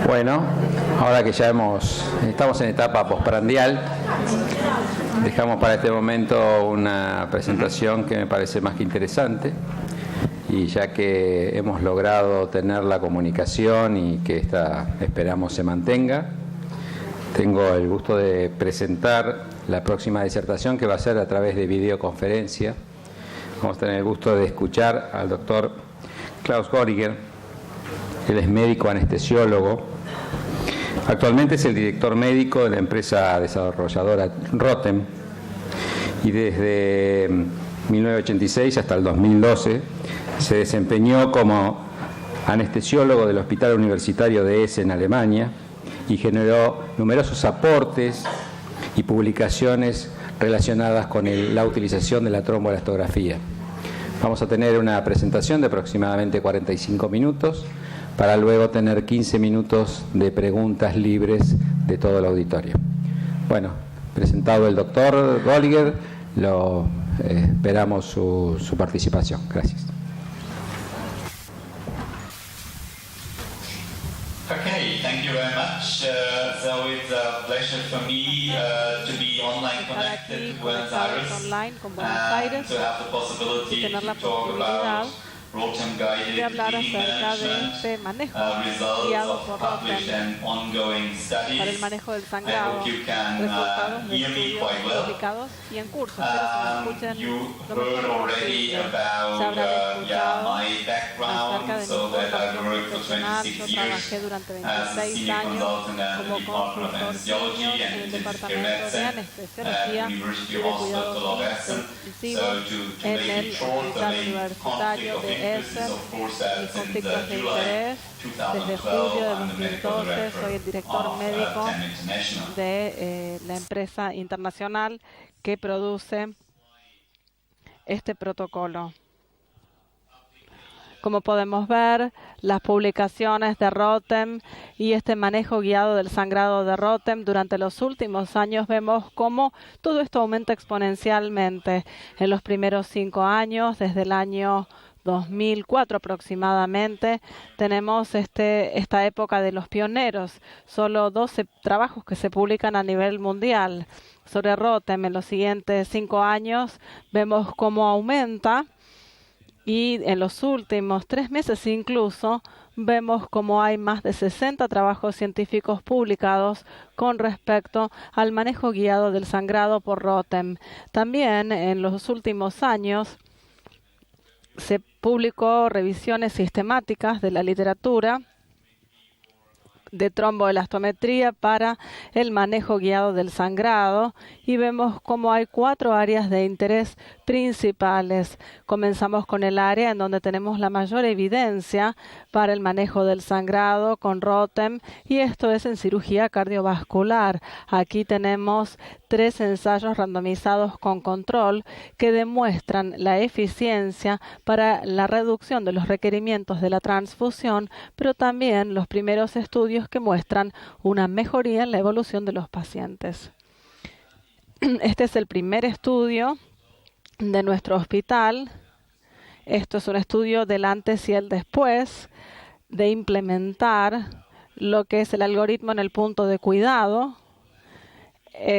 Bueno, ahora que ya estamos en etapa postprandial, dejamos para este momento una presentación que me parece más que interesante, y ya que hemos logrado tener la comunicación y que esta esperamos se mantenga, tengo el gusto de presentar la próxima disertación, que va a ser a través de videoconferencia. Vamos a tener el gusto de escuchar al doctor Klaus Goriger. Él es médico anestesiólogo. Actualmente es el director médico de la empresa desarrolladora Rotem, y desde 1986 hasta el 2012 se desempeñó como anestesiólogo del Hospital Universitario de Essen en Alemania y generó numerosos aportes y publicaciones relacionadas con la utilización de la tromboelastografía. Vamos a tener una presentación de aproximadamente 45 minutos para luego tener 15 minutos de preguntas libres de todo el auditorio. Bueno, presentado el doctor Goliger, esperamos su participación. Gracias. Okay, thank you very much. So it's a pleasure for me to be online connected to Buenos Aires and to have the possibility to talk about Rotem guided hablar disease acerca de management, este manejo results guiado of por published Rotem and ongoing studies. para el manejo del I sangrado, hope you can resultados de hear me estudios quite well. publicados y en curso. Espero que me escuchen You lo heard mejor already posible. about Se habrán escuchado my background, acerca de mi so that I've formación worked for profesional. 26 Yo years trabajé durante as a 26 senior años consultant at the como Department of consultor Anesthesiology senior and en el Intensive Care Departamento de Medicine at Anestesiología the y University de Hospital of Cuidados Essen. Intensivos So to en make el it short, the Hospital main Universitario conflict of de interest is Essen. of course Mis that since conflictos de July interés, desde 2012 julio de I'm the medical 2012 soy el director of médico TEM International. de la empresa internacional que produce este protocolo. Como podemos ver, las publicaciones de Rotem y este manejo guiado del sangrado de Rotem durante los últimos años, vemos cómo todo esto aumenta exponencialmente. En los primeros 5 años, desde el año 2004 aproximadamente, tenemos esta época de los pioneros. Solo 12 trabajos que se publican a nivel mundial sobre Rotem. En los siguientes 5 años vemos cómo aumenta, y en los últimos 3 meses incluso vemos cómo hay más de 60 trabajos científicos publicados con respecto al manejo guiado del sangrado por Rotem. También en los últimos años se publicó revisiones sistemáticas de la literatura de tromboelastometría para el manejo guiado del sangrado, y vemos cómo hay 4 áreas de interés principales. Comenzamos con el área en donde tenemos la mayor evidencia para el manejo del sangrado con Rotem, y esto es en cirugía cardiovascular. Aquí tenemos 3 ensayos randomizados con control que demuestran la eficiencia para la reducción de los requerimientos de la transfusión, pero también los primeros estudios que muestran una mejoría en la evolución de los pacientes. Este es el primer estudio de nuestro hospital. Esto es un estudio del antes y el después de implementar lo que es el algoritmo en el punto de cuidado,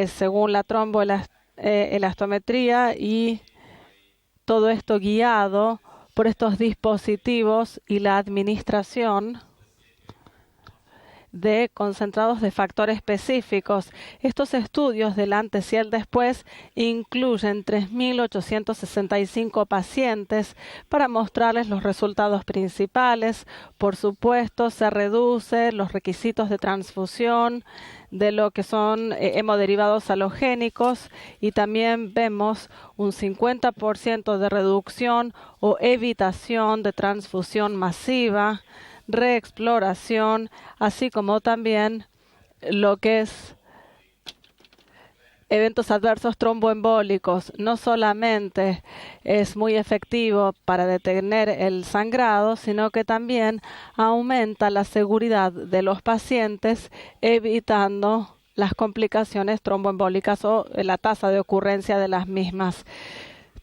según la tromboelastometría, y todo esto guiado por estos dispositivos y la administración de concentrados de factores específicos. Estos estudios del antes y el después incluyen 3.865 pacientes para mostrarles los resultados principales. Por supuesto, se reduce los requisitos de transfusión de lo que son hemoderivados halogénicos, y también vemos un 50% de reducción o evitación de transfusión masiva, reexploración, así como también lo que es eventos adversos tromboembólicos. No solamente es muy efectivo para detener el sangrado, sino que también aumenta la seguridad de los pacientes, evitando las complicaciones tromboembólicas o la tasa de ocurrencia de las mismas.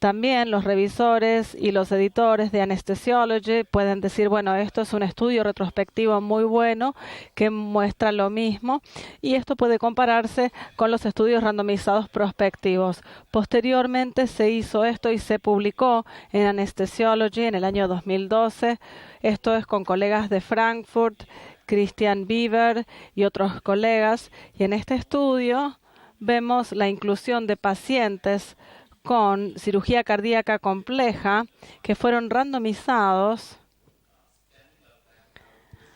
También los revisores y los editores de Anesthesiology pueden decir, bueno, esto es un estudio retrospectivo muy bueno que muestra lo mismo, y esto puede compararse con los estudios randomizados prospectivos. Posteriormente se hizo esto y se publicó en Anesthesiology en el año 2012. Esto es con colegas de Frankfurt, Christian Bieber y otros colegas. Y en este estudio vemos la inclusión de pacientes con cirugía cardíaca compleja que fueron randomizados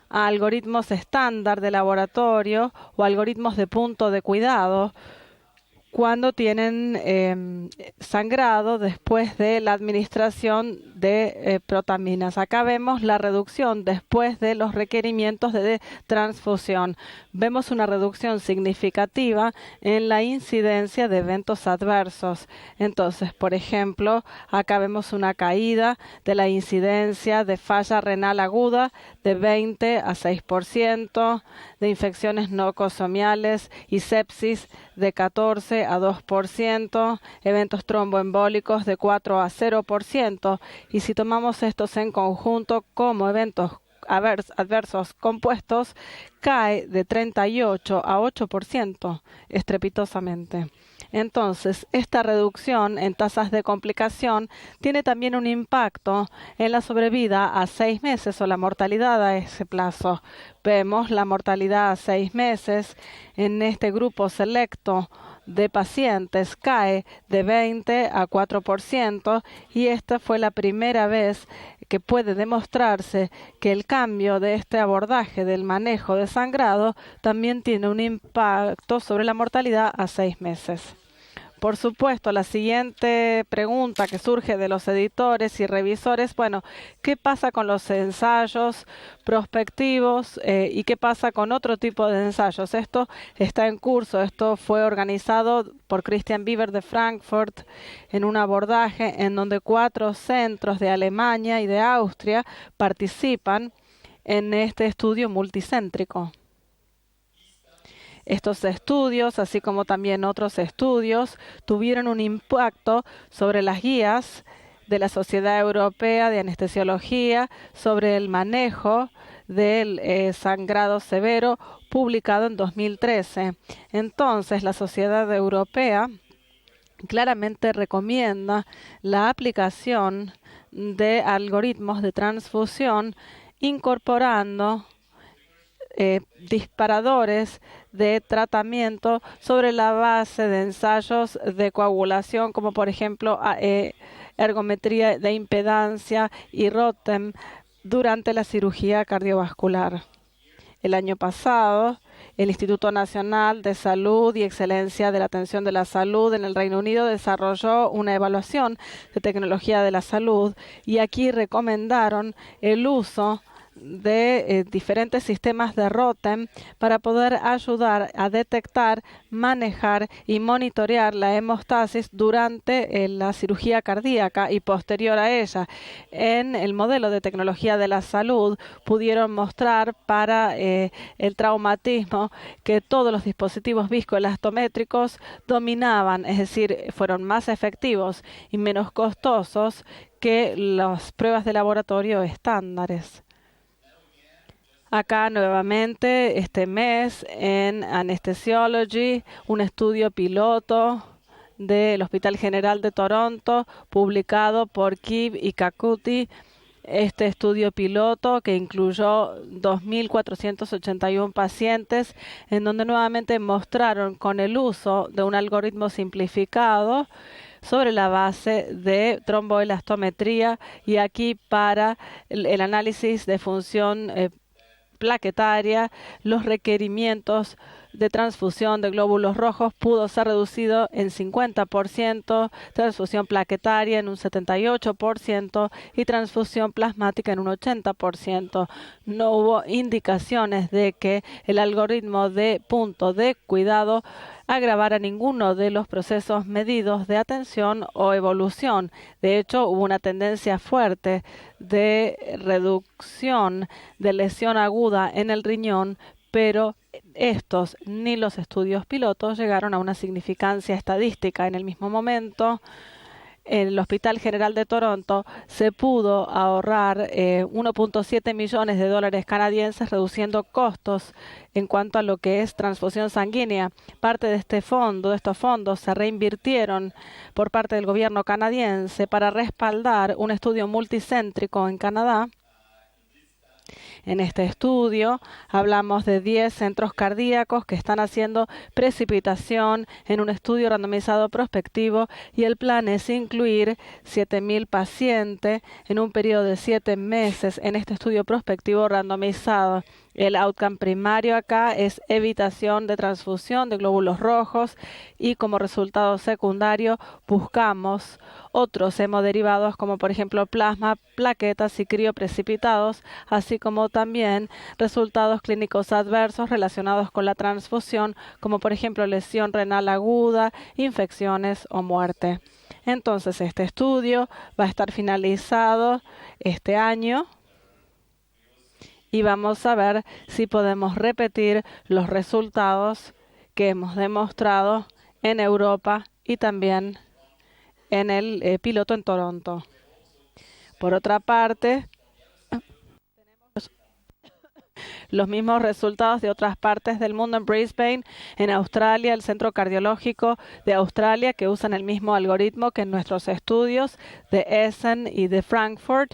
a algoritmos estándar de laboratorio o algoritmos de punto de cuidado cuando tienen sangrado después de la administración de protaminas. Acá vemos la reducción después de los requerimientos de transfusión. Vemos una reducción significativa en la incidencia de eventos adversos. Entonces, por ejemplo, acá vemos una caída de la incidencia de falla renal aguda de 20 a 6%, de infecciones nocosomiales y sepsis de 14 a 2%, eventos tromboembólicos de 4 a 0%, y si tomamos estos en conjunto como eventos adversos compuestos, cae de 38 a 8% estrepitosamente. Entonces, esta reducción en tasas de complicación tiene también un impacto en la sobrevida a 6 meses o la mortalidad a ese plazo. Vemos la mortalidad a 6 meses en este grupo selecto de pacientes cae de 20 a 4%, y esta fue la primera vez que puede demostrarse que el cambio de este abordaje del manejo de sangrado también tiene un impacto sobre la mortalidad a 6 meses. Por supuesto, la siguiente pregunta que surge de los editores y revisores, bueno, ¿qué pasa con los ensayos prospectivos y qué pasa con otro tipo de ensayos? Esto está en curso, esto fue organizado por Christian Bieber de Frankfurt en un abordaje en donde 4 centros de Alemania y de Austria participan en este estudio multicéntrico. Estos estudios, así como también otros estudios, tuvieron un impacto sobre las guías de la Sociedad Europea de Anestesiología sobre el manejo del sangrado severo, publicado en 2013. Entonces, la Sociedad Europea claramente recomienda la aplicación de algoritmos de transfusión incorporando disparadores de tratamiento sobre la base de ensayos de coagulación, como por ejemplo ergometría de impedancia y ROTEM durante la cirugía cardiovascular. El año pasado, el Instituto Nacional de Salud y Excelencia de la Atención de la Salud en el Reino Unido desarrolló una evaluación de tecnología de la salud, y aquí recomendaron el uso de diferentes sistemas de ROTEM para poder ayudar a detectar, manejar y monitorear la hemostasis durante la cirugía cardíaca y posterior a ella. En el modelo de tecnología de la salud pudieron mostrar para el traumatismo que todos los dispositivos viscoelastométricos dominaban, es decir, fueron más efectivos y menos costosos que las pruebas de laboratorio estándares. Acá nuevamente este mes en Anesthesiology, un estudio piloto del Hospital General de Toronto, publicado por Kib y Kakuti. Este estudio piloto que incluyó 2.481 pacientes, en donde nuevamente mostraron con el uso de un algoritmo simplificado sobre la base de tromboelastometría, y aquí para el análisis de función plaquetaria, los requerimientos de transfusión de glóbulos rojos pudo ser reducido en 50%, transfusión plaquetaria en un 78% y transfusión plasmática en un 80%. No hubo indicaciones de que el algoritmo de punto de cuidado agravara ninguno de los procesos medidos de atención o evolución. De hecho, hubo una tendencia fuerte de reducción de lesión aguda en el riñón, pero estos ni los estudios pilotos llegaron a una significancia estadística. En el mismo momento, en el Hospital General de Toronto se pudo ahorrar 1.7 millones de dólares canadienses, reduciendo costos en cuanto a lo que es transfusión sanguínea. Parte de estos fondos se reinvirtieron por parte del gobierno canadiense para respaldar un estudio multicéntrico en Canadá. En este estudio hablamos de 10 centros cardíacos que están haciendo precipitación en un estudio randomizado prospectivo, y el plan es incluir 7.000 pacientes en un periodo de 7 meses en este estudio prospectivo randomizado. El outcome primario acá es evitación de transfusión de glóbulos rojos, y como resultado secundario buscamos otros hemoderivados como por ejemplo plasma, plaquetas y crioprecipitados, así como también resultados clínicos adversos relacionados con la transfusión, como por ejemplo lesión renal aguda, infecciones o muerte. Entonces este estudio va a estar finalizado este año y vamos a ver si podemos repetir los resultados que hemos demostrado en Europa y también en el piloto en Toronto. Por otra parte, tenemos los mismos resultados de otras partes del mundo en Brisbane, en Australia, el Centro Cardiológico de Australia, que usan el mismo algoritmo que en nuestros estudios de Essen y de Frankfurt.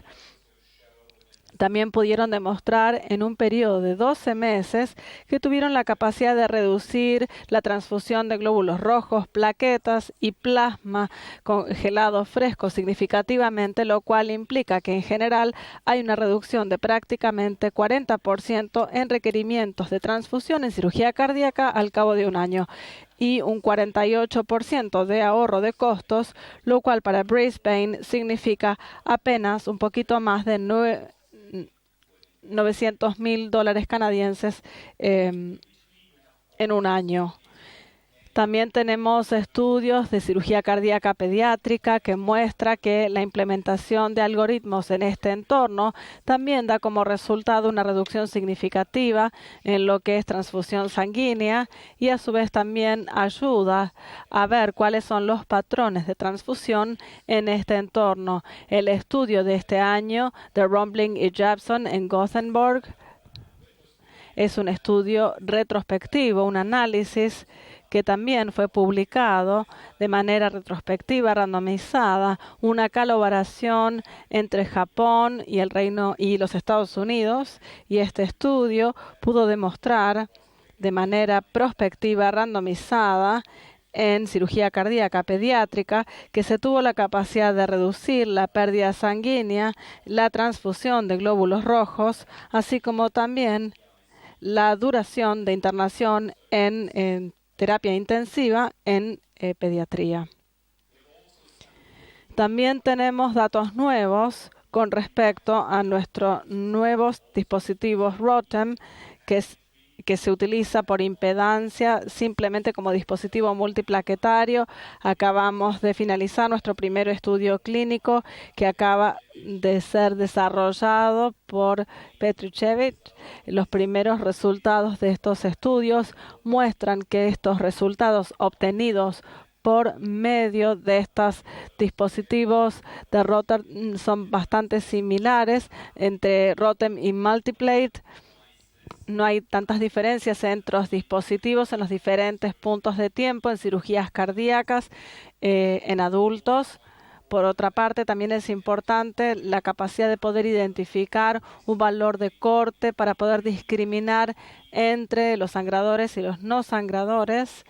También pudieron demostrar en un periodo de 12 meses que tuvieron la capacidad de reducir la transfusión de glóbulos rojos, plaquetas y plasma congelado fresco significativamente, lo cual implica que en general hay una reducción de prácticamente 40% en requerimientos de transfusión en cirugía cardíaca al cabo de un año, y un 48% de ahorro de costos, lo cual para Brisbane significa apenas un poquito más de $900,000 canadienses en un año. También tenemos estudios de cirugía cardíaca pediátrica que muestra que la implementación de algoritmos en este entorno también da como resultado una reducción significativa en lo que es transfusión sanguínea, y a su vez también ayuda a ver cuáles son los patrones de transfusión en este entorno. El estudio de este año de Rumbling y Jepson en Gothenburg es un estudio retrospectivo, un análisis que también fue publicado de manera retrospectiva, randomizada, una colaboración entre Japón y el Reino y los Estados Unidos, y este estudio pudo demostrar de manera prospectiva, randomizada, en cirugía cardíaca pediátrica, que se tuvo la capacidad de reducir la pérdida sanguínea, la transfusión de glóbulos rojos, así como también la duración de internación en terapia intensiva en pediatría. También tenemos datos nuevos con respecto a nuestros nuevos dispositivos ROTEM, que se utiliza por impedancia simplemente como dispositivo multiplaquetario. Acabamos de finalizar nuestro primer estudio clínico que acaba de ser desarrollado por Petruchevich. Los primeros resultados de estos estudios muestran que estos resultados obtenidos por medio de estos dispositivos de ROTEM son bastante similares entre ROTEM y Multiplate. No hay tantas diferencias entre los dispositivos en los diferentes puntos de tiempo en cirugías cardíacas en adultos. Por otra parte, también es importante la capacidad de poder identificar un valor de corte para poder discriminar entre los sangradores y los no sangradores,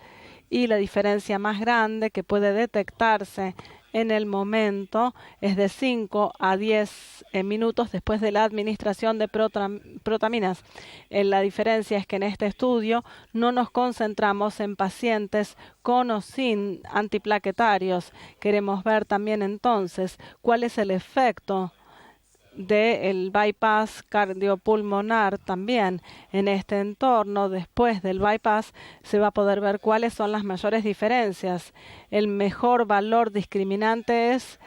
y la diferencia más grande que puede detectarse en el momento es de 5 a 10 minutos después de la administración de protaminas. La diferencia es que en este estudio no nos concentramos en pacientes con o sin antiplaquetarios. Queremos ver también entonces cuál es el efecto del bypass cardiopulmonar también en este entorno. Después del bypass se va a poder ver cuáles son las mayores diferencias. El mejor valor discriminante es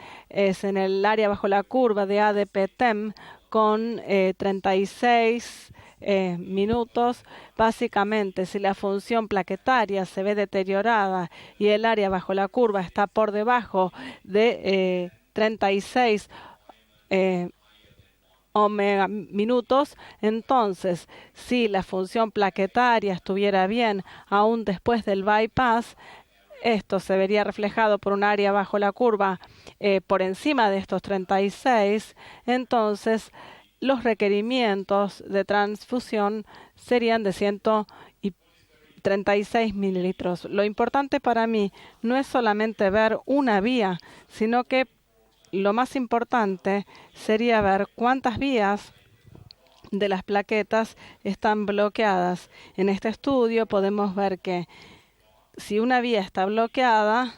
en el área bajo la curva de ADP-TEM con 36 minutos. Básicamente, si la función plaquetaria se ve deteriorada y el área bajo la curva está por debajo de 36 omega minutos, entonces si la función plaquetaria estuviera bien aún después del bypass, esto se vería reflejado por un área bajo la curva por encima de estos 36, entonces los requerimientos de transfusión serían de 136 mililitros. Lo importante para mí no es solamente ver una vía, sino que lo más importante sería ver cuántas vías de las plaquetas están bloqueadas. En este estudio podemos ver que si una vía está bloqueada,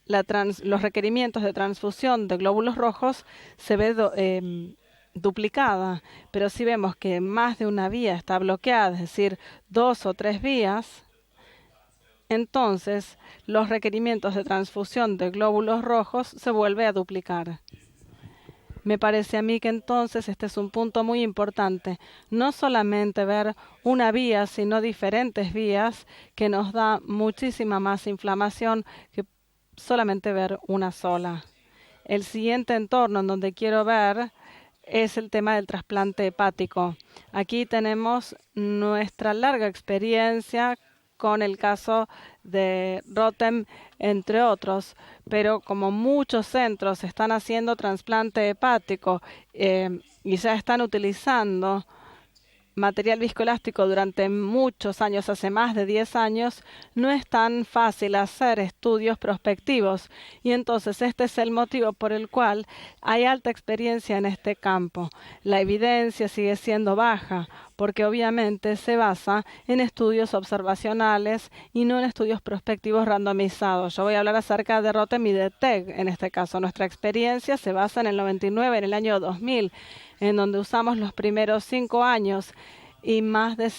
los requerimientos de transfusión de glóbulos rojos se ve duplicada. Pero si vemos que más de una vía está bloqueada, es decir, 2 o 3 vías, entonces los requerimientos de transfusión de glóbulos rojos se vuelve a duplicar. Me parece a mí que entonces este es un punto muy importante. No solamente ver una vía, sino diferentes vías, que nos da muchísima más inflamación que solamente ver una sola. El siguiente entorno en donde quiero ver es el tema del trasplante hepático. Aquí tenemos nuestra larga experiencia con el caso de Rotem, entre otros, pero como muchos centros están haciendo trasplante hepático y ya están utilizando material viscoelástico durante muchos años, hace más de 10 años, no es tan fácil hacer estudios prospectivos. Y entonces este es el motivo por el cual hay alta experiencia en este campo. La evidencia sigue siendo baja, porque obviamente se basa en estudios observacionales y no en estudios prospectivos randomizados. Yo voy a hablar acerca de Rotem y de TEG. En este caso, nuestra experiencia se basa en el 99, en el año 2000, en donde usamos los primeros 5 años y más de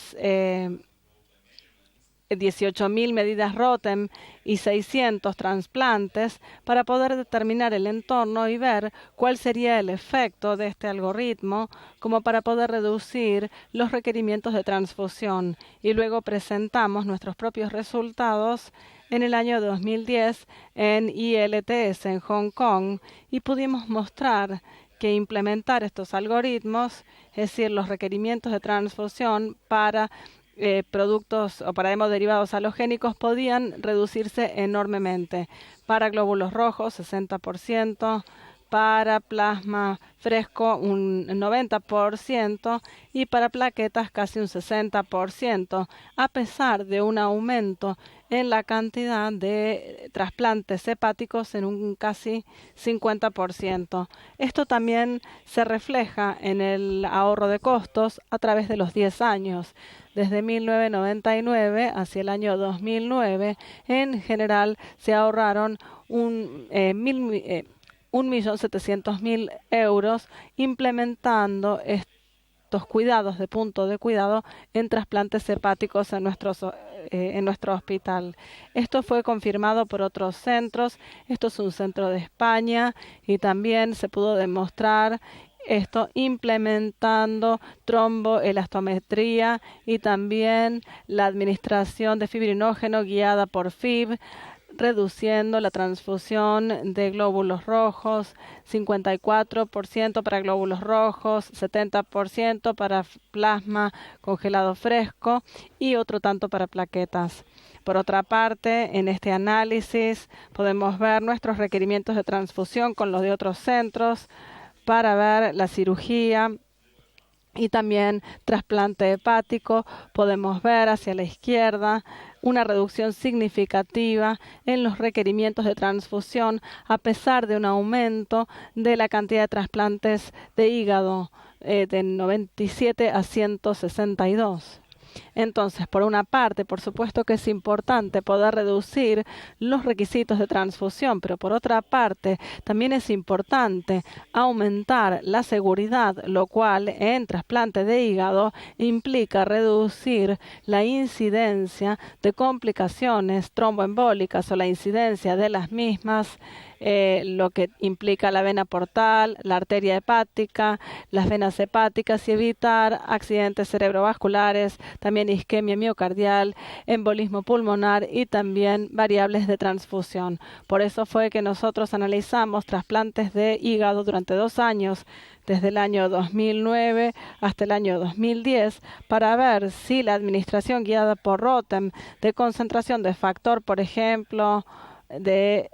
18.000 medidas Rotem y 600 trasplantes para poder determinar el entorno y ver cuál sería el efecto de este algoritmo como para poder reducir los requerimientos de transfusión. Y luego presentamos nuestros propios resultados en el año 2010 en ILTS en Hong Kong y pudimos mostrar que implementar estos algoritmos, es decir, los requerimientos de transfusión para productos o para hemoderivados halogénicos podían reducirse enormemente. Para glóbulos rojos, 60%, para plasma fresco un 90% y para plaquetas casi un 60%, a pesar de un aumento en la cantidad de trasplantes hepáticos en un casi 50%. Esto también se refleja en el ahorro de costos a través de los 10 años. Desde 1999 hacia el año 2009, en general se ahorraron 1.700.000 euros implementando estos cuidados de punto de cuidado en trasplantes hepáticos en nuestro hospital. Esto fue confirmado por otros centros. Esto es un centro de España y también se pudo demostrar esto implementando tromboelastometría y también la administración de fibrinógeno guiada por FIB, reduciendo la transfusión de glóbulos rojos, 54% para glóbulos rojos, 70% para plasma congelado fresco y otro tanto para plaquetas. Por otra parte, en este análisis podemos ver nuestros requerimientos de transfusión con los de otros centros para ver la cirugía y también trasplante hepático. Podemos ver hacia la izquierda una reducción significativa en los requerimientos de transfusión a pesar de un aumento de la cantidad de trasplantes de hígado de 97 a 162. Entonces, por una parte, por supuesto que es importante poder reducir los requisitos de transfusión, pero por otra parte, también es importante aumentar la seguridad, lo cual en trasplante de hígado implica reducir la incidencia de complicaciones tromboembólicas o la incidencia de las mismas, lo que implica la vena portal, la arteria hepática, las venas hepáticas y evitar accidentes cerebrovasculares, también isquemia miocardial, embolismo pulmonar y también variables de transfusión. Por eso fue que nosotros analizamos trasplantes de hígado durante 2 años, desde el año 2009 hasta el año 2010, para ver si la administración guiada por Rotem de concentración de factor, por ejemplo, de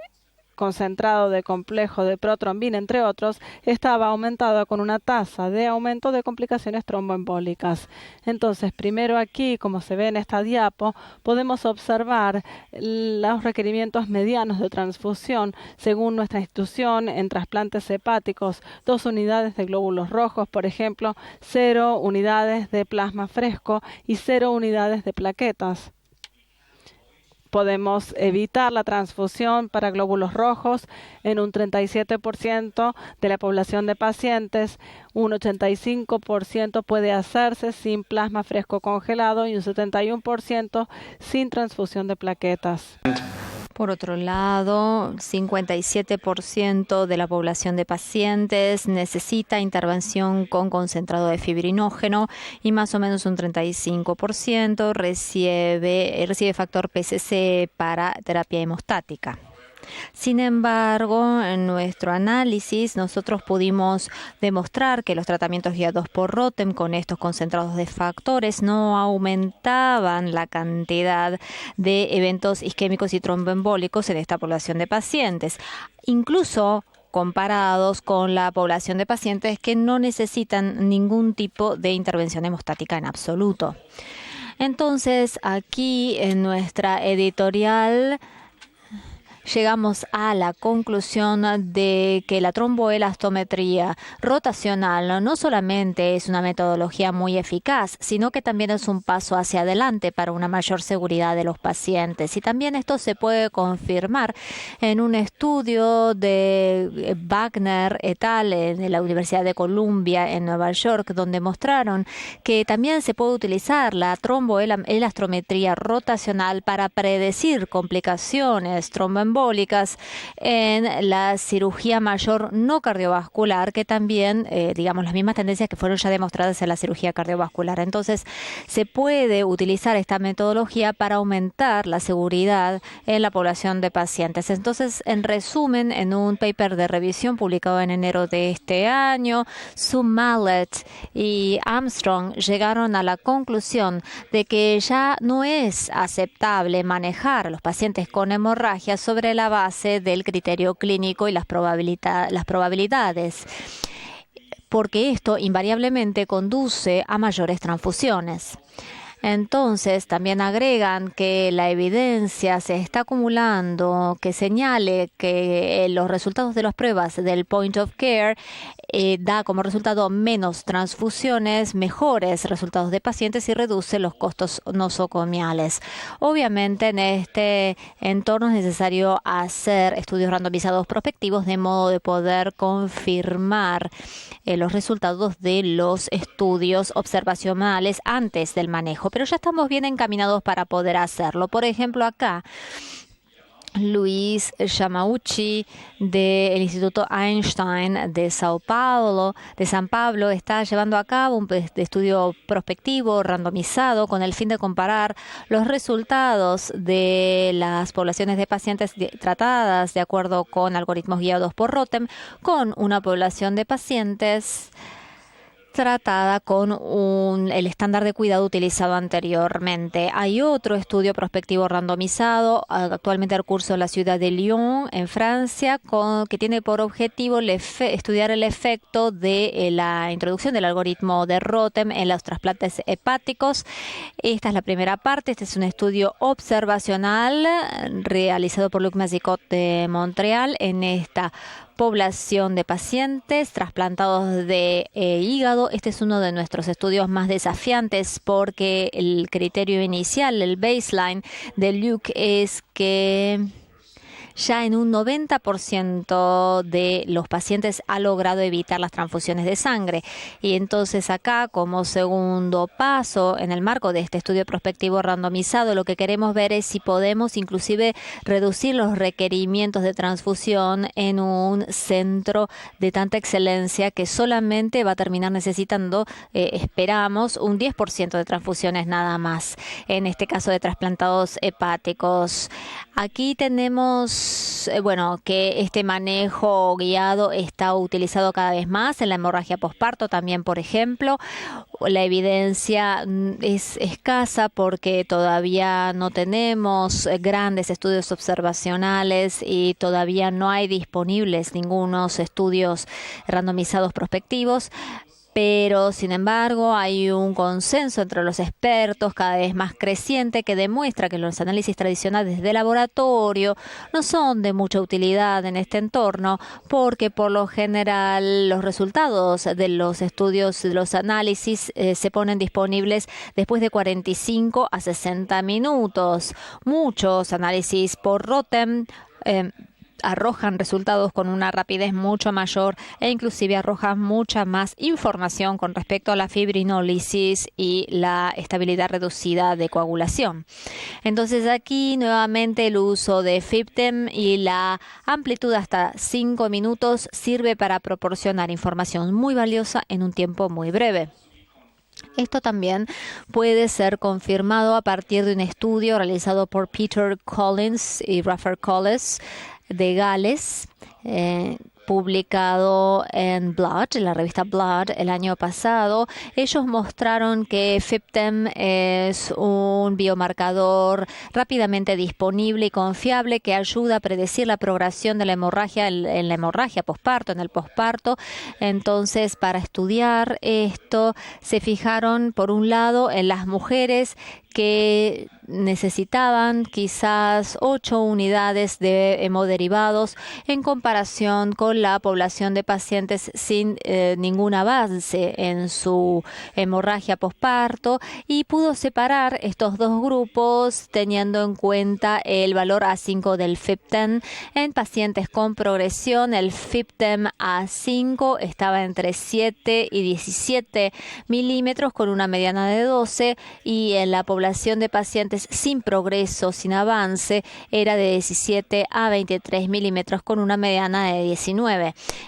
concentrado de complejo de protrombina, entre otros, estaba aumentado con una tasa de aumento de complicaciones tromboembólicas. Entonces, primero aquí, como se ve en esta diapo, podemos observar los requerimientos medianos de transfusión según nuestra institución en trasplantes hepáticos: 2 unidades de glóbulos rojos, por ejemplo, 0 unidades de plasma fresco y 0 unidades de plaquetas. Podemos evitar la transfusión para glóbulos rojos en un 37% de la población de pacientes, un 85% puede hacerse sin plasma fresco congelado y un 71% sin transfusión de plaquetas. Por otro lado, 57% de la población de pacientes necesita intervención con concentrado de fibrinógeno y más o menos un 35% recibe factor PCC para terapia hemostática. Sin embargo, en nuestro análisis nosotros pudimos demostrar que los tratamientos guiados por Rotem con estos concentrados de factores no aumentaban la cantidad de eventos isquémicos y tromboembólicos en esta población de pacientes, incluso comparados con la población de pacientes que no necesitan ningún tipo de intervención hemostática en absoluto. Entonces, aquí en nuestra editorial llegamos a la conclusión de que la tromboelastometría rotacional no solamente es una metodología muy eficaz, sino que también es un paso hacia adelante para una mayor seguridad de los pacientes. Y también esto se puede confirmar en un estudio de Wagner et al. De la Universidad de Columbia en Nueva York, donde mostraron que también se puede utilizar la tromboelastometría rotacional para predecir complicaciones tromboembólicas en la cirugía mayor no cardiovascular, que también, digamos, las mismas tendencias que fueron ya demostradas en la cirugía cardiovascular. Entonces, se puede utilizar esta metodología para aumentar la seguridad en la población de pacientes. Entonces, en resumen, en un paper de revisión publicado en enero de este año, Mallet y Armstrong llegaron a la conclusión de que ya no es aceptable manejar a los pacientes con hemorragia sobre la base del criterio clínico y las probabilidades, porque esto invariablemente conduce a mayores transfusiones. Entonces, también agregan que la evidencia se está acumulando que señale que los resultados de las pruebas del point of care da como resultado menos transfusiones, mejores resultados de pacientes y reduce los costos nosocomiales. Obviamente, en este entorno es necesario hacer estudios randomizados prospectivos de modo de poder confirmar los resultados de los estudios observacionales antes del manejo. Pero ya estamos bien encaminados para poder hacerlo. Por ejemplo, acá Luis Yamauchi del Instituto Einstein de San Pablo está llevando a cabo un estudio prospectivo randomizado con el fin de comparar los resultados de las poblaciones de pacientes tratadas de acuerdo con algoritmos guiados por Rotem con una población de pacientes tratada con el estándar de cuidado utilizado anteriormente. Hay otro estudio prospectivo randomizado actualmente al curso en la ciudad de Lyon, en Francia, que tiene por objetivo estudiar el efecto de la introducción del algoritmo de Rotem en los trasplantes hepáticos. Esta es la primera parte. Este es un estudio observacional realizado por Luc Mazicot de Montreal. En esta población de pacientes trasplantados de hígado. Este es uno de nuestros estudios más desafiantes porque el criterio inicial, el baseline del Luke, es que ya en un 90% de los pacientes ha logrado evitar las transfusiones de sangre. Y entonces acá, como segundo paso, en el marco de este estudio prospectivo randomizado, lo que queremos ver es si podemos inclusive reducir los requerimientos de transfusión en un centro de tanta excelencia que solamente va a terminar necesitando, esperamos, un 10% de transfusiones nada más, en este caso de trasplantados hepáticos. Aquí tenemos, que este manejo guiado está utilizado cada vez más en la hemorragia posparto también, por ejemplo. La evidencia es escasa porque todavía no tenemos grandes estudios observacionales y todavía no hay disponibles ningunos estudios randomizados prospectivos. Pero, sin embargo, hay un consenso entre los expertos cada vez más creciente que demuestra que los análisis tradicionales de laboratorio no son de mucha utilidad en este entorno porque, por lo general, los resultados de los estudios, de los análisis, se ponen disponibles después de 45 a 60 minutos. Muchos análisis por Rotem arrojan resultados con una rapidez mucho mayor e inclusive arrojan mucha más información con respecto a la fibrinólisis y la estabilidad reducida de coagulación. Entonces aquí nuevamente el uso de FibTem y la amplitud hasta 5 minutos sirve para proporcionar información muy valiosa en un tiempo muy breve. Esto también puede ser confirmado a partir de un estudio realizado por Peter Collins y Rafael Collis de Gales, publicado en Blood, en la revista Blood, el año pasado. Ellos mostraron que FibTem es un biomarcador rápidamente disponible y confiable que ayuda a predecir la progresión de la hemorragia en la hemorragia posparto, en el posparto. Entonces, para estudiar esto, se fijaron, por un lado, en las mujeres que necesitaban quizás 8 unidades de hemoderivados en comparación con la población de pacientes sin ningún avance en su hemorragia posparto, y pudo separar estos dos grupos teniendo en cuenta el valor A5 del FibTem. En pacientes con progresión, el FibTem A5 estaba entre 7 y 17 milímetros con una mediana de 12, y en la población de pacientes sin progreso, sin avance, era de 17 a 23 milímetros con una mediana de 19.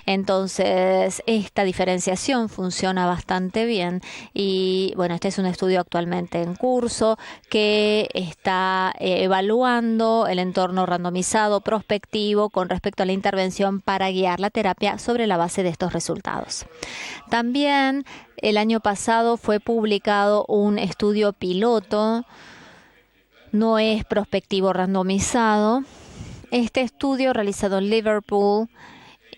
Entonces, esta diferenciación funciona bastante bien y, este es un estudio actualmente en curso que está evaluando el entorno randomizado prospectivo con respecto a la intervención para guiar la terapia sobre la base de estos resultados. También el año pasado fue publicado un estudio piloto, no es prospectivo randomizado. Este estudio, realizado en Liverpool,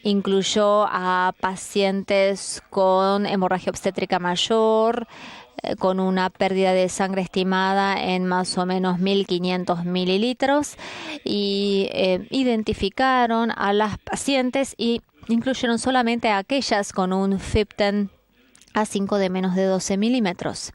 incluyó a pacientes con hemorragia obstétrica mayor, con una pérdida de sangre estimada en más o menos 1.500 mililitros, y identificaron a las pacientes y incluyeron solamente a aquellas con un FibTem A5 de menos de 12 milímetros.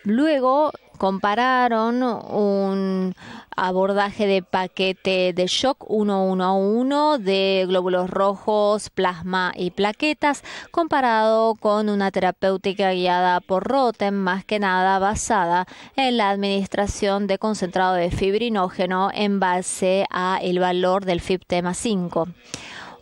Luego compararon un abordaje de paquete de shock 1-1-1 de glóbulos rojos, plasma y plaquetas, comparado con una terapéutica guiada por Rotem, más que nada basada en la administración de concentrado de fibrinógeno en base a el valor del FibTem A5.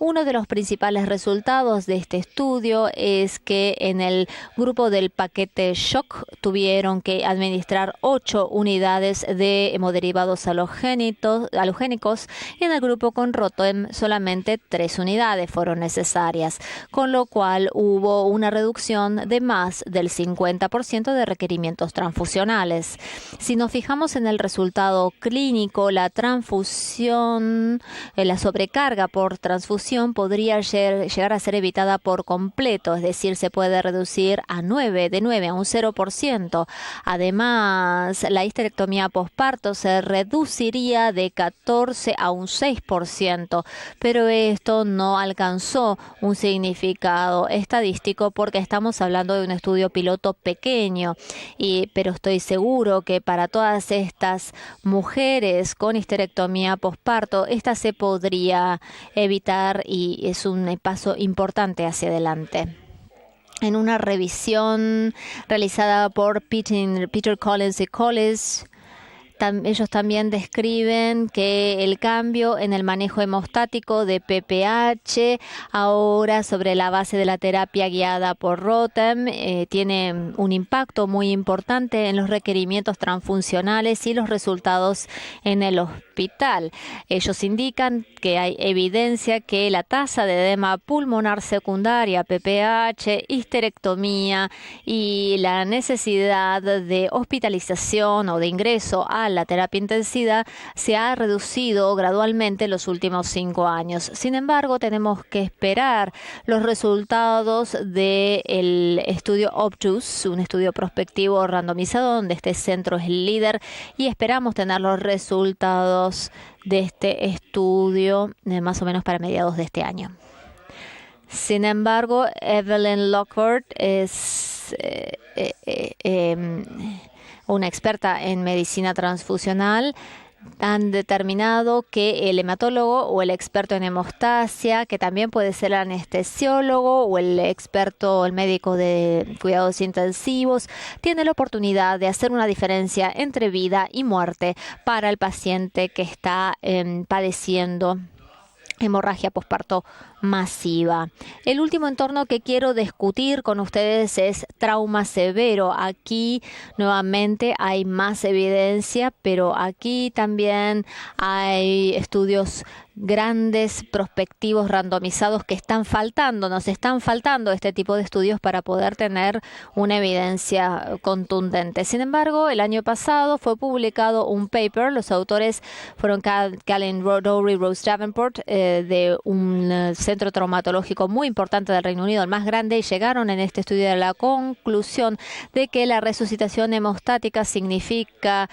Uno de los principales resultados de este estudio es que en el grupo del paquete shock tuvieron que administrar 8 unidades de hemoderivados halogénicos, y en el grupo con Rotem solamente 3 unidades fueron necesarias, con lo cual hubo una reducción de más del 50% de requerimientos transfusionales. Si nos fijamos en el resultado clínico, la transfusión, la sobrecarga por transfusión condición podría llegar a ser evitada por completo, es decir, se puede reducir de 9 a un 0%. Además, la histerectomía posparto se reduciría de 14 a un 6%, pero esto no alcanzó un significado estadístico porque estamos hablando de un estudio piloto pequeño, pero estoy seguro que para todas estas mujeres con histerectomía posparto, esta se podría evitar y es un paso importante hacia adelante. En una revisión realizada por Peter Collins y Collis, ellos también describen que el cambio en el manejo hemostático de PPH, ahora sobre la base de la terapia guiada por Rotem, tiene un impacto muy importante en los requerimientos transfuncionales y los resultados en el hospital. Ellos indican que hay evidencia que la tasa de edema pulmonar secundaria, PPH, histerectomía y la necesidad de hospitalización o de ingreso a la terapia intensiva se ha reducido gradualmente en los últimos 5 años. Sin embargo, tenemos que esperar los resultados del estudio Optus, un estudio prospectivo randomizado donde este centro es el líder, y esperamos tener los resultados de este estudio más o menos para mediados de este año. Sin embargo, Evelyn Lockhart es una experta en medicina transfusional. Han determinado que el hematólogo o el experto en hemostasia, que también puede ser el anestesiólogo o el experto, el médico de cuidados intensivos, tiene la oportunidad de hacer una diferencia entre vida y muerte para el paciente que está padeciendo hemorragia posparto masiva. El último entorno que quiero discutir con ustedes es trauma severo. Aquí nuevamente hay más evidencia, pero aquí también hay estudios grandes, prospectivos, randomizados que están faltando. Nos están faltando este tipo de estudios para poder tener una evidencia contundente. Sin embargo, el año pasado fue publicado un paper. Los autores fueron Callan Dowry y Rose Davenport de un centro traumatológico muy importante del Reino Unido, el más grande, y llegaron en este estudio a la conclusión de que la resucitación hemostática significa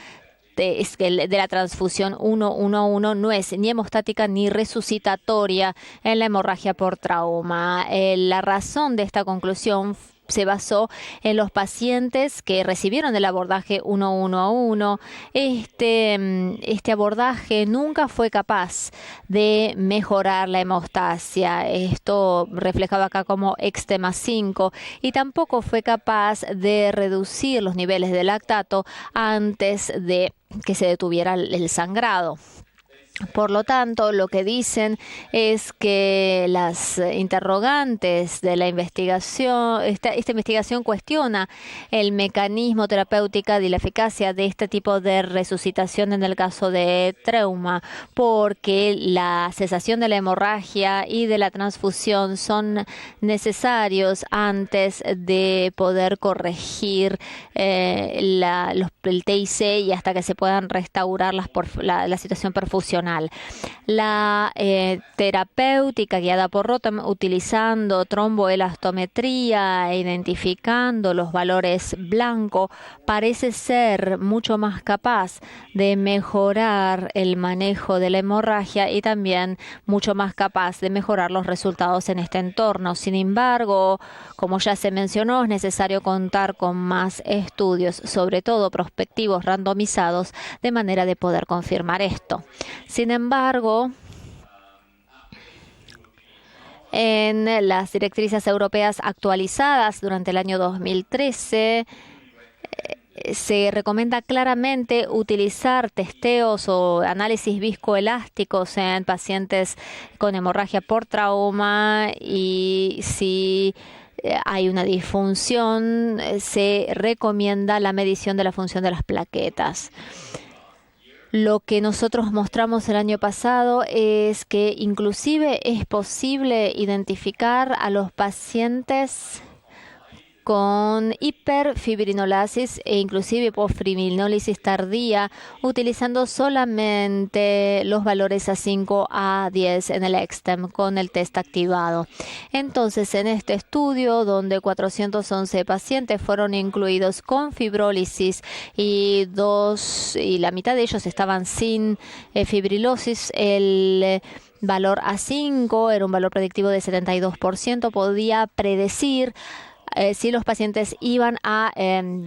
de la transfusión 1-1-1 no es ni hemostática ni resucitatoria en la hemorragia por trauma. La razón de esta conclusión se basó en los pacientes que recibieron el abordaje 1-1-1. Este abordaje nunca fue capaz de mejorar la hemostasia. Esto reflejaba acá como Extema 5, y tampoco fue capaz de reducir los niveles de lactato antes de que se detuviera el sangrado. Por lo tanto, lo que dicen es que las interrogantes de la investigación, esta investigación cuestiona el mecanismo terapéutico y la eficacia de este tipo de resucitación en el caso de trauma, porque la cesación de la hemorragia y de la transfusión son necesarios antes de poder corregir el TIC y hasta que se puedan restaurar la situación perfusional. La terapéutica guiada por Rotem, utilizando tromboelastometría e identificando los valores blanco, parece ser mucho más capaz de mejorar el manejo de la hemorragia y también mucho más capaz de mejorar los resultados en este entorno. Sin embargo, como ya se mencionó, es necesario contar con más estudios, sobre todo prospectivos randomizados, de manera de poder confirmar esto. Sin embargo, en las directrices europeas actualizadas durante el año 2013, se recomienda claramente utilizar testeos o análisis viscoelásticos en pacientes con hemorragia por trauma, y si hay una disfunción, se recomienda la medición de la función de las plaquetas. Lo que nosotros mostramos el año pasado es que inclusive es posible identificar a los pacientes con hiperfibrinolasis e inclusive posfibrinólisis tardía, utilizando solamente los valores A5, A10 en el EXTEM con el test activado. Entonces, en este estudio, donde 411 pacientes fueron incluidos con fibrólisis y la mitad de ellos estaban sin fibrilosis, el valor A5 era un valor predictivo de 72%, podía predecir si los pacientes iban a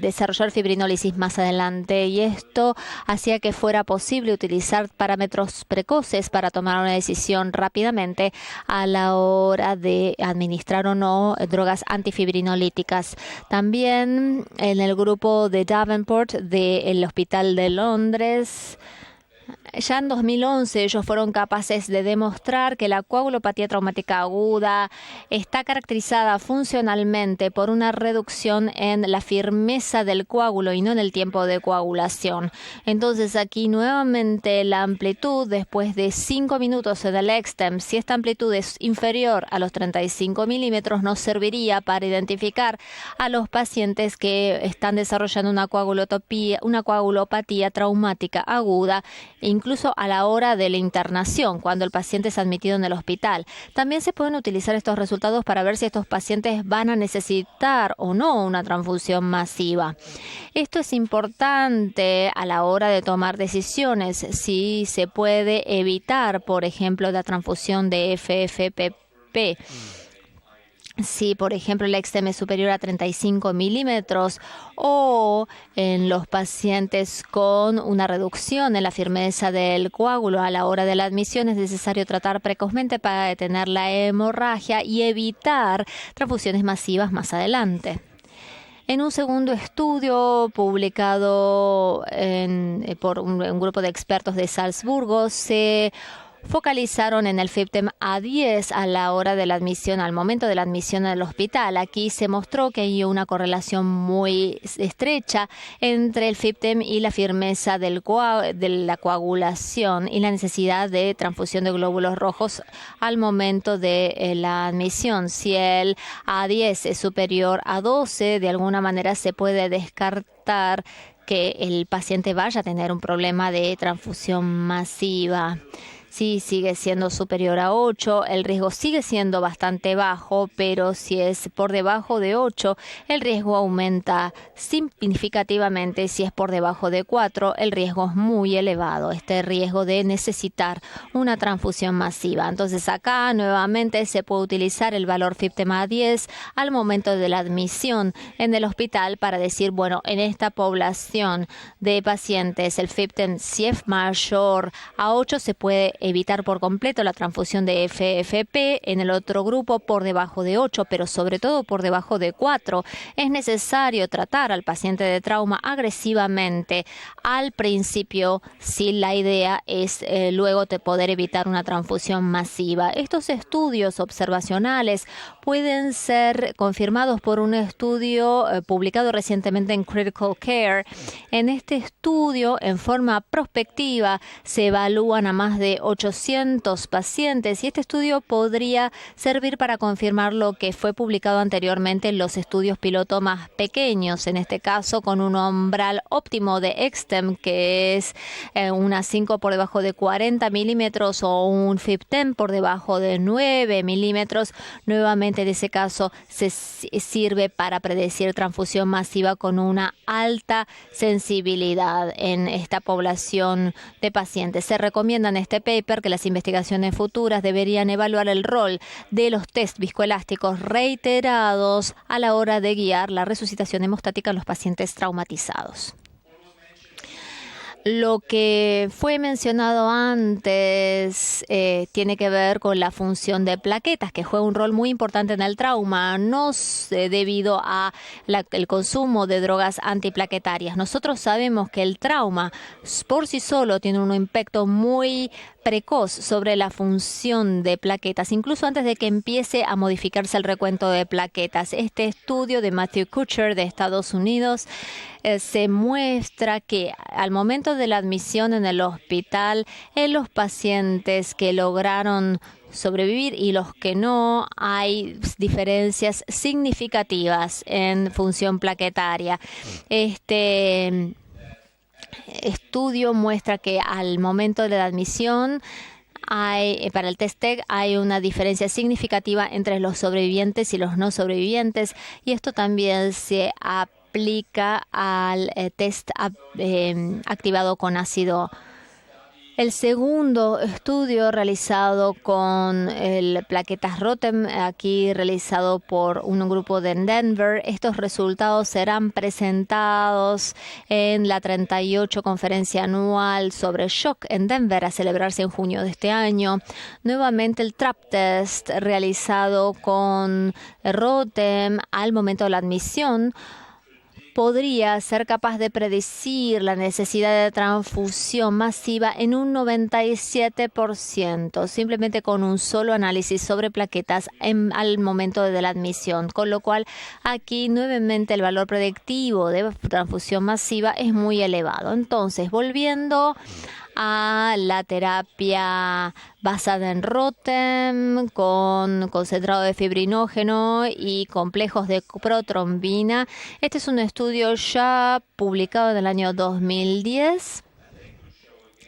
desarrollar fibrinólisis más adelante, y esto hacía que fuera posible utilizar parámetros precoces para tomar una decisión rápidamente a la hora de administrar o no drogas antifibrinolíticas. También en el grupo de Davenport del Hospital de Londres, ya en 2011 ellos fueron capaces de demostrar que la coagulopatía traumática aguda está caracterizada funcionalmente por una reducción en la firmeza del coágulo y no en el tiempo de coagulación. Entonces aquí nuevamente la amplitud después de 5 minutos en el EXTEM, si esta amplitud es inferior a los 35 milímetros, nos serviría para identificar a los pacientes que están desarrollando una coagulopatía traumática aguda, incluso a la hora de la internación, cuando el paciente es admitido en el hospital. También se pueden utilizar estos resultados para ver si estos pacientes van a necesitar o no una transfusión masiva. Esto es importante a la hora de tomar decisiones, si se puede evitar, por ejemplo, la transfusión de FFPP. Si, por ejemplo, el EXTEM es superior a 35 milímetros o en los pacientes con una reducción en la firmeza del coágulo a la hora de la admisión, es necesario tratar precozmente para detener la hemorragia y evitar transfusiones masivas más adelante. En un segundo estudio publicado por un grupo de expertos de Salzburgo, se focalizaron en el FIBTEM A10 a la hora de la admisión, al momento de la admisión al hospital. Aquí se mostró que hay una correlación muy estrecha entre el FIBTEM y la firmeza de la coagulación y la necesidad de transfusión de glóbulos rojos al momento de la admisión. Si el A10 es superior a 12, de alguna manera se puede descartar que el paciente vaya a tener un problema de transfusión masiva. Si sigue siendo superior a 8, el riesgo sigue siendo bastante bajo, pero si es por debajo de 8, el riesgo aumenta significativamente. Si es por debajo de 4, el riesgo es muy elevado, este riesgo de necesitar una transfusión masiva. Entonces acá nuevamente se puede utilizar el valor FIBTEM A10 al momento de la admisión en el hospital para decir, bueno, en esta población de pacientes el FIBTEM, si es mayor a 8, se puede evitar por completo la transfusión de FFP. En el otro grupo por debajo de 8, pero sobre todo por debajo de 4, es necesario tratar al paciente de trauma agresivamente al principio si la idea es luego de poder evitar una transfusión masiva. Estos estudios observacionales pueden ser confirmados por un estudio publicado recientemente en Critical Care. En este estudio, en forma prospectiva, se evalúan a más de 800 pacientes y este estudio podría servir para confirmar lo que fue publicado anteriormente en los estudios piloto más pequeños, en este caso con un umbral óptimo de EXTEM que es una 5 por debajo de 40 milímetros o un FIBTEM por debajo de 9 milímetros. Nuevamente en ese caso se sirve para predecir transfusión masiva con una alta sensibilidad en esta población de pacientes. Se recomienda en este paper que las investigaciones futuras deberían evaluar el rol de los test viscoelásticos reiterados a la hora de guiar la resucitación hemostática en los pacientes traumatizados. Lo que fue mencionado antes tiene que ver con la función de plaquetas, que juega un rol muy importante en el trauma, no debido a el consumo de drogas antiplaquetarias. Nosotros sabemos que el trauma por sí solo tiene un impacto muy precoz sobre la función de plaquetas, incluso antes de que empiece a modificarse el recuento de plaquetas. Este estudio de Matthew Kuchar de Estados Unidos se muestra que al momento de la admisión en el hospital, en los pacientes que lograron sobrevivir y los que no, hay diferencias significativas en función plaquetaria. Este estudio muestra que al momento de la admisión para el test TEG hay una diferencia significativa entre los sobrevivientes y los no sobrevivientes, y esto también se aplica al test activado con ácido. El segundo estudio realizado con el plaquetas Rotem, aquí realizado por un grupo de Denver, estos resultados serán presentados en la 38 conferencia anual sobre shock en Denver, a celebrarse en junio de este año. Nuevamente el TRAP test realizado con Rotem al momento de la admisión podría ser capaz de predecir la necesidad de transfusión masiva en un 97%, simplemente con un solo análisis sobre plaquetas al momento de la admisión. Con lo cual, aquí nuevamente el valor predictivo de transfusión masiva es muy elevado. Entonces, volviendo a la terapia basada en Rotem con concentrado de fibrinógeno y complejos de protrombina. Este es un estudio ya publicado en el año 2010.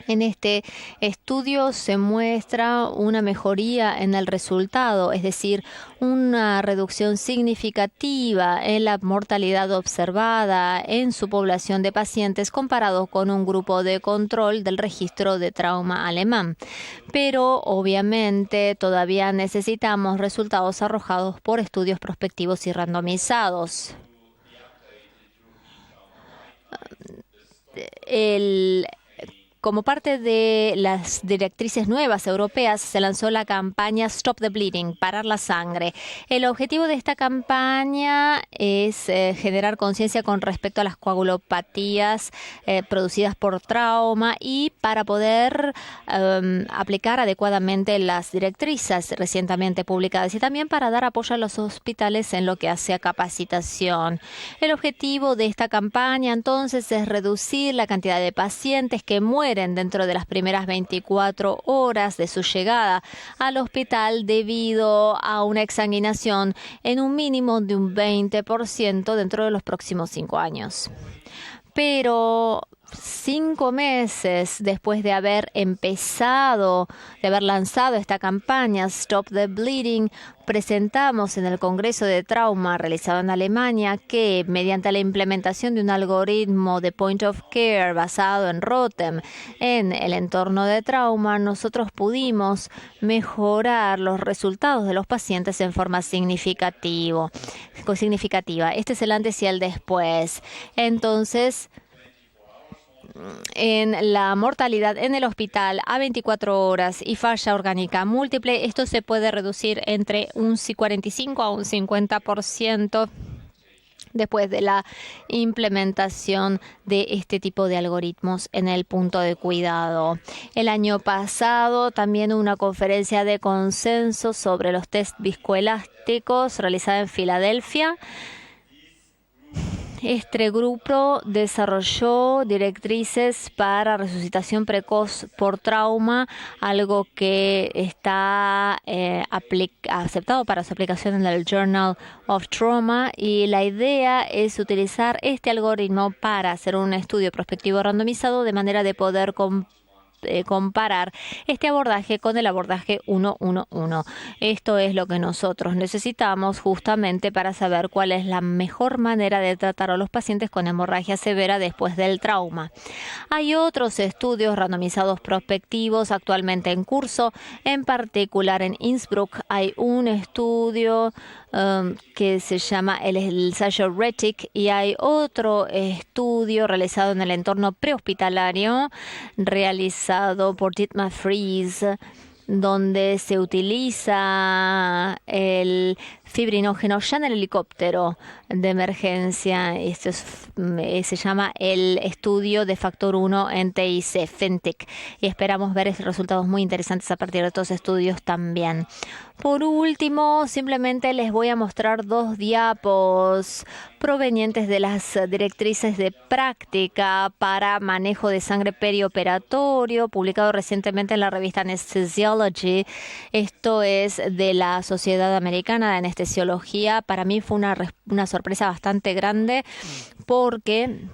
En este estudio se muestra una mejoría en el resultado, es decir, una reducción significativa en la mortalidad observada en su población de pacientes comparado con un grupo de control del registro de trauma alemán. Pero obviamente todavía necesitamos resultados arrojados por estudios prospectivos y randomizados. Como parte de las directrices nuevas europeas, se lanzó la campaña Stop the Bleeding, parar la sangre. El objetivo de esta campaña es generar conciencia con respecto a las coagulopatías producidas por trauma y para poder aplicar adecuadamente las directrices recientemente publicadas y también para dar apoyo a los hospitales en lo que hace a capacitación. El objetivo de esta campaña entonces es reducir la cantidad de pacientes que mueren dentro de las primeras 24 horas de su llegada al hospital debido a una exsanguinación en un mínimo de un 20% dentro de los próximos 5 años. Pero 5 meses después de haber lanzado esta campaña Stop the Bleeding, presentamos en el Congreso de Trauma realizado en Alemania que mediante la implementación de un algoritmo de point of care basado en Rotem en el entorno de trauma, nosotros pudimos mejorar los resultados de los pacientes en forma significativa. Este es el antes y el después. Entonces, en la mortalidad en el hospital a 24 horas y falla orgánica múltiple, esto se puede reducir entre un 45 a un 50% después de la implementación de este tipo de algoritmos en el punto de cuidado. El año pasado también hubo una conferencia de consenso sobre los test viscoelásticos realizada en Filadelfia. Este grupo desarrolló directrices para resucitación precoz por trauma, algo que está aceptado para su aplicación en el Journal of Trauma, y la idea es utilizar este algoritmo para hacer un estudio prospectivo randomizado de manera de poder comparar este abordaje con el abordaje 1-1-1. Esto es lo que nosotros necesitamos justamente para saber cuál es la mejor manera de tratar a los pacientes con hemorragia severa después del trauma. Hay otros estudios randomizados prospectivos actualmente en curso. En particular en Innsbruck hay un estudio que se llama el ensayo RETIC, y hay otro estudio realizado en el entorno prehospitalario realizado por Dietmar Fries, donde se utiliza el fibrinógeno ya en el helicóptero de emergencia. Esto se llama el estudio de factor 1 en TIC, FinTech, y esperamos ver resultados muy interesantes a partir de estos estudios también. Por último, simplemente les voy a mostrar 2 diapos provenientes de las directrices de práctica para manejo de sangre perioperatorio, publicado recientemente en la revista Anesthesiology. Esto es de la Sociedad Americana de Anestesiología. Para mí fue una sorpresa bastante grande porque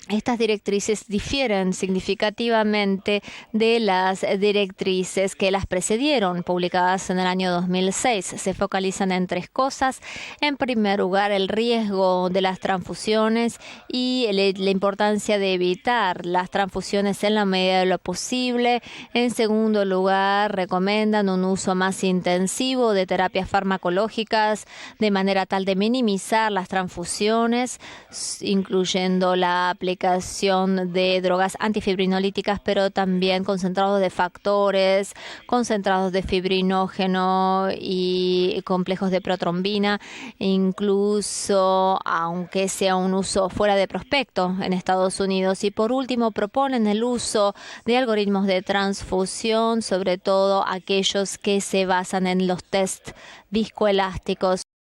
estas directrices difieren significativamente de las directrices que las precedieron, publicadas en el año 2006. Se focalizan en 3 cosas. En primer lugar, el riesgo de las transfusiones y la importancia de evitar las transfusiones en la medida de lo posible. En segundo lugar, recomiendan un uso más intensivo de terapias farmacológicas de manera tal de minimizar las transfusiones, incluyendo la aplicación de drogas antifibrinolíticas, pero también concentrados de factores, concentrados de fibrinógeno y complejos de protrombina, incluso aunque sea un uso fuera de prospecto en Estados Unidos. Y por último, proponen el uso de algoritmos de transfusión, sobre todo aquellos que se basan en los test viscoelásticos.